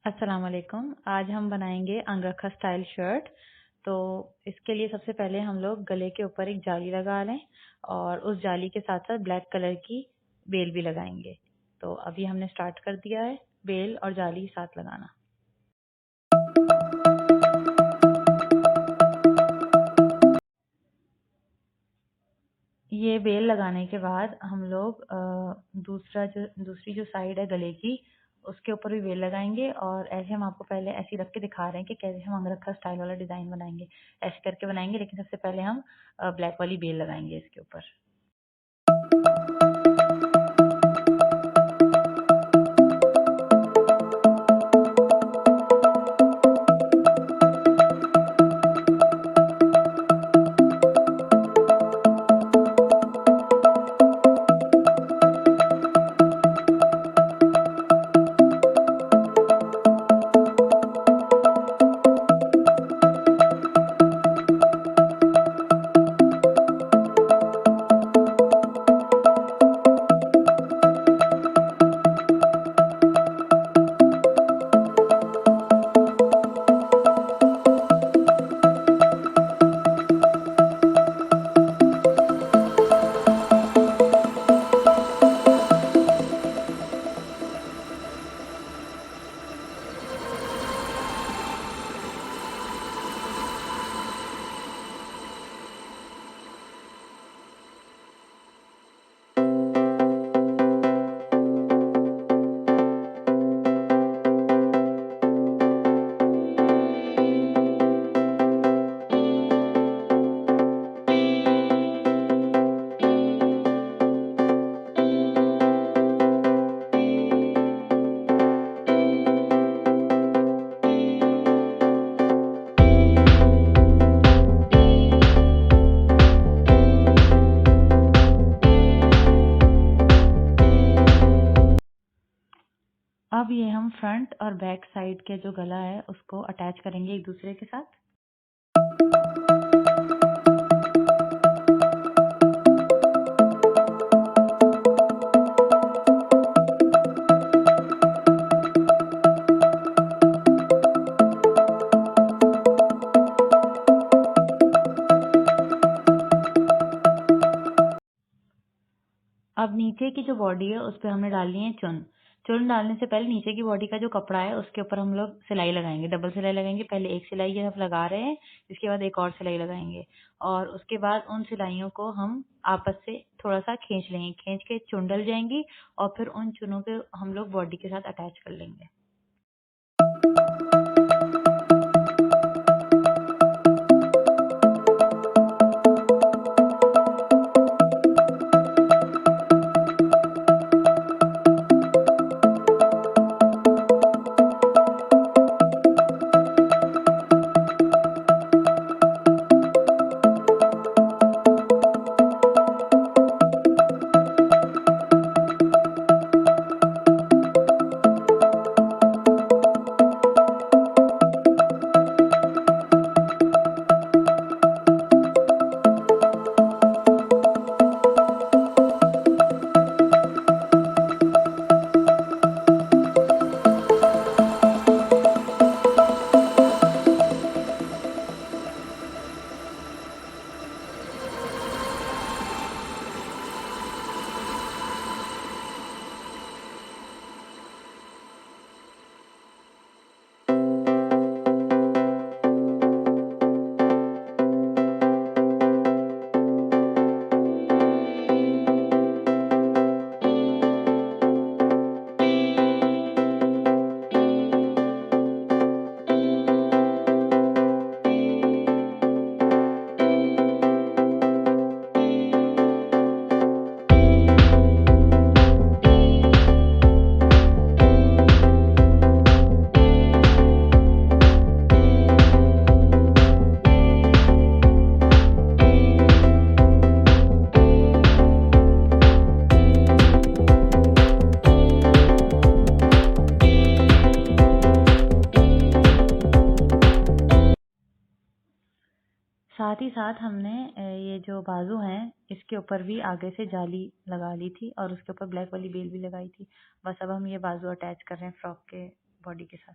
अस्सलाम वालेकुम। आज हम बनाएंगे अंगरखा स्टाइल शर्ट। तो इसके लिए सबसे पहले हम लोग गले के ऊपर एक जाली लगा लें और उस जाली के साथ साथ ब्लैक कलर की बेल भी लगाएंगे। तो अभी हमने स्टार्ट कर दिया है बेल और जाली साथ लगाना। ये बेल लगाने के बाद हम लोग दूसरी जो साइड है गले की उसके ऊपर भी बेल लगाएंगे और ऐसे हम आपको पहले ऐसे ही रख के दिखा रहे हैं कि कैसे हम अंगरखा स्टाइल वाला डिज़ाइन बनाएंगे। ऐसे करके बनाएंगे, लेकिन सबसे पहले हम ब्लैक वाली बेल लगाएंगे इसके ऊपर। अब ये हम फ्रंट और बैक साइड के जो गला है उसको अटैच करेंगे एक दूसरे के साथ। अब नीचे की जो बॉडी है उस पर हमने डालनी है चुन। चुन डालने से पहले नीचे की बॉडी का जो कपड़ा है उसके ऊपर हम लोग सिलाई लगाएंगे, डबल सिलाई लगाएंगे। पहले एक सिलाई ये हम लगा रहे हैं, इसके बाद एक और सिलाई लगाएंगे और उसके बाद उन सिलाइयों को हम आपस से थोड़ा सा खींच लेंगे। खींच के चुन डल जाएंगी और फिर उन चुनों के हम लोग बॉडी के साथ अटैच कर लेंगे। साथ ही साथ हमने ये जो बाजू हैं इसके ऊपर भी आगे से जाली लगा ली थी और उसके ऊपर ब्लैक वाली बेल भी लगाई थी। बस अब हम ये बाजू अटैच कर रहे हैं फ्रॉक के बॉडी के साथ।